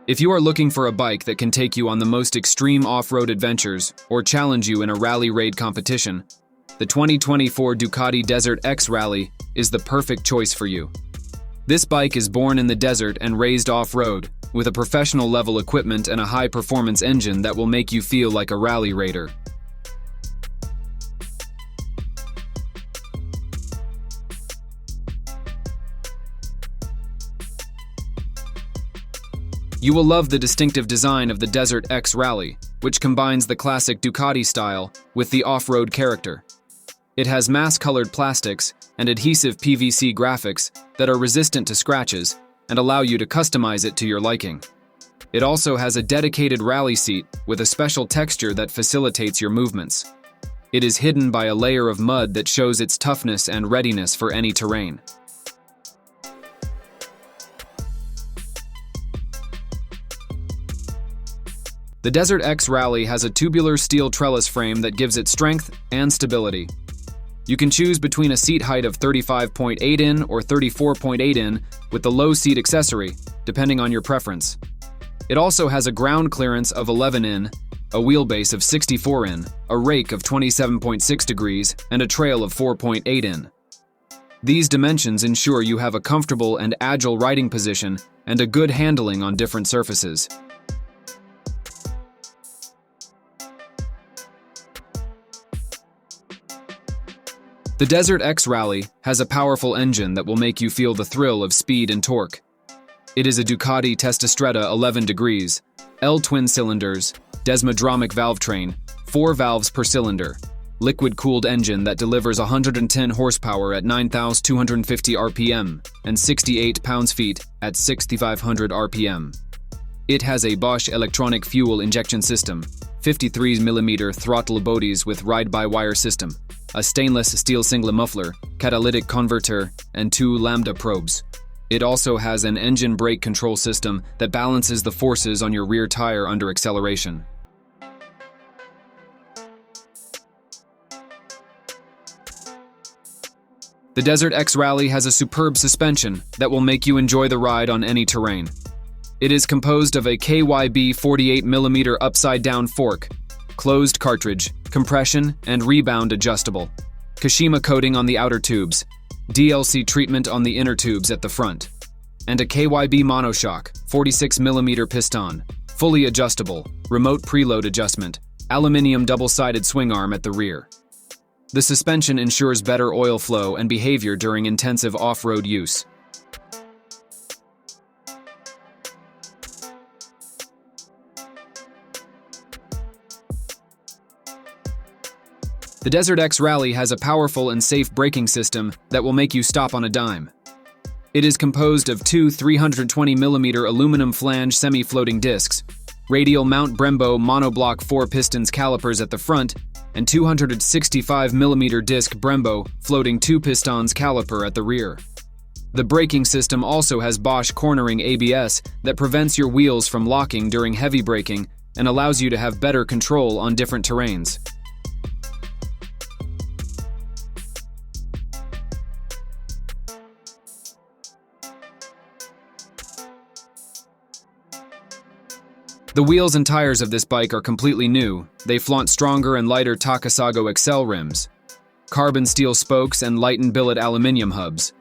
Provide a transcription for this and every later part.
If you are looking for a bike that can take you on the most extreme off-road adventures or challenge you in a rally raid competition, the 2024 Ducati Desert X Rally is the perfect choice for you. This bike is born in the desert and raised off-road, with a professional-level equipment and a high-performance engine that will make you feel like a rally raider. You will love the distinctive design of the Desert X Rally, which combines the classic Ducati style with the off-road character. It has mass-colored plastics and adhesive PVC graphics that are resistant to scratches and allow you to customize it to your liking. It also has a dedicated rally seat with a special texture that facilitates your movements. It is hidden by a layer of mud that shows its toughness and readiness for any terrain. The Desert X Rally has a tubular steel trellis frame that gives it strength and stability. You can choose between a seat height of 35.8 in or 34.8 in with the low seat accessory, depending on your preference. It also has a ground clearance of 11 in, a wheelbase of 64 in, a rake of 27.6 degrees, and a trail of 4.8 in. These dimensions ensure you have a comfortable and agile riding position and a good handling on different surfaces. The Desert X Rally has a powerful engine that will make you feel the thrill of speed and torque. It is a Ducati Testastretta 11 degrees, L twin cylinders, desmodromic valve train, 4 valves per cylinder, liquid-cooled engine that delivers 110 horsepower at 9,250 RPM and 68 pounds-feet at 6,500 RPM. It has a Bosch electronic fuel injection system, 53mm throttle bodies with ride-by-wire system, a stainless steel singlet muffler, catalytic converter, and 2 lambda probes. It also has an engine brake control system that balances the forces on your rear tire under acceleration. The Desert X Rally has a superb suspension that will make you enjoy the ride on any terrain. It is composed of a KYB 48mm upside-down fork, closed cartridge, compression, and rebound adjustable, Kashima coating on the outer tubes, DLC treatment on the inner tubes at the front, and a KYB monoshock, 46mm piston, fully adjustable, remote preload adjustment, aluminium double-sided swing arm at the rear. The suspension ensures better oil flow and behavior during intensive off-road use. The Desert X Rally has a powerful and safe braking system that will make you stop on a dime. It is composed of 2 320mm aluminum flange semi-floating discs, radial mount Brembo monoblock 4 pistons calipers at the front, and 265mm disc Brembo floating 2 pistons caliper at the rear. The braking system also has Bosch cornering ABS that prevents your wheels from locking during heavy braking and allows you to have better control on different terrains. The wheels and tires of this bike are completely new. They flaunt stronger and lighter Takasago Excel rims, carbon steel spokes, and lightened billet aluminium hubs.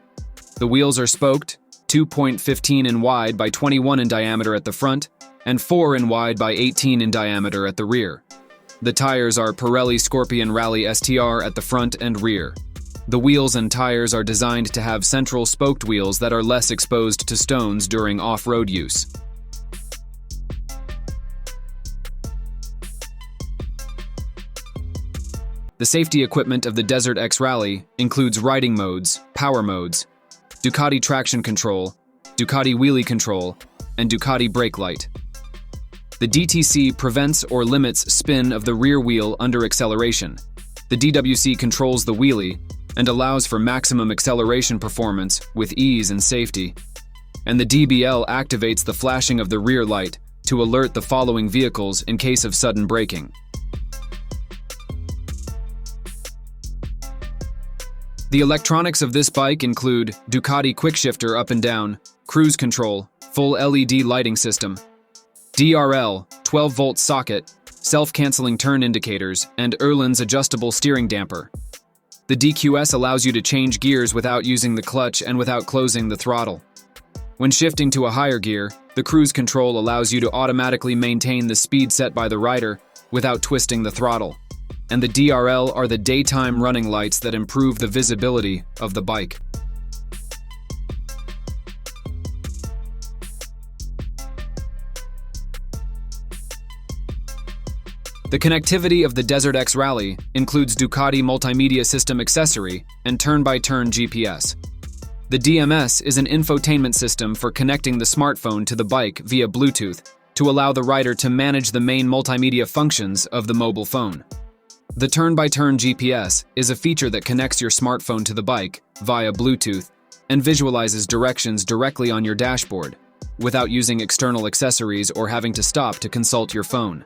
The wheels are spoked, 2.15 in wide by 21 in diameter at the front, and 4 in wide by 18 in diameter at the rear. The tires are Pirelli Scorpion Rally STR at the front and rear. The wheels and tires are designed to have central spoked wheels that are less exposed to stones during off-road use. The safety equipment of the Desert X Rally includes riding modes, power modes, Ducati traction control, Ducati wheelie control, and Ducati brake light. The DTC prevents or limits spin of the rear wheel under acceleration. The DWC controls the wheelie and allows for maximum acceleration performance with ease and safety. And the DBL activates the flashing of the rear light to alert the following vehicles in case of sudden braking. The electronics of this bike include Ducati quickshifter up and down, cruise control, full LED lighting system, DRL, 12-volt socket, self-canceling turn indicators, and Erlin's adjustable steering damper. The DQS allows you to change gears without using the clutch and without closing the throttle. When shifting to a higher gear, the cruise control allows you to automatically maintain the speed set by the rider without twisting the throttle. And the DRL are the daytime running lights that improve the visibility of the bike. The connectivity of the Desert X Rally includes Ducati multimedia system accessory and turn-by-turn GPS. The DMS is an infotainment system for connecting the smartphone to the bike via Bluetooth to allow the rider to manage the main multimedia functions of the mobile phone. The turn-by-turn GPS is a feature that connects your smartphone to the bike via Bluetooth and visualizes directions directly on your dashboard, without using external accessories or having to stop to consult your phone.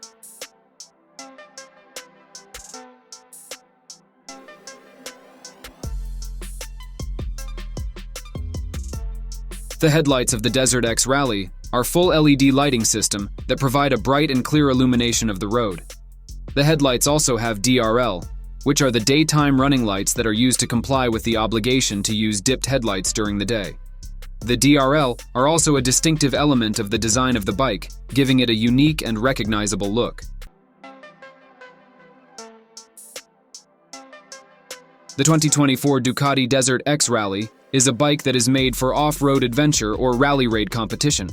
The headlights of the Desert X Rally are full LED lighting system that provide a bright and clear illumination of the road. The headlights also have DRL, which are the daytime running lights that are used to comply with the obligation to use dipped headlights during the day. The DRL are also a distinctive element of the design of the bike, giving it a unique and recognizable look. The 2024 Ducati Desert X Rally is a bike that is made for off-road adventure or rally raid competition.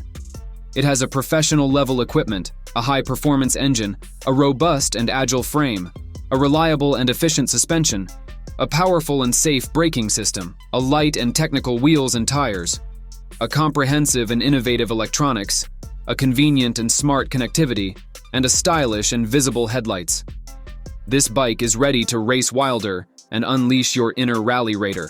It has a professional-level equipment, a high-performance engine, a robust and agile frame, a reliable and efficient suspension, a powerful and safe braking system, a light and technical wheels and tires, a comprehensive and innovative electronics, a convenient and smart connectivity, and a stylish and visible headlights. This bike is ready to race wilder and unleash your inner rally raider.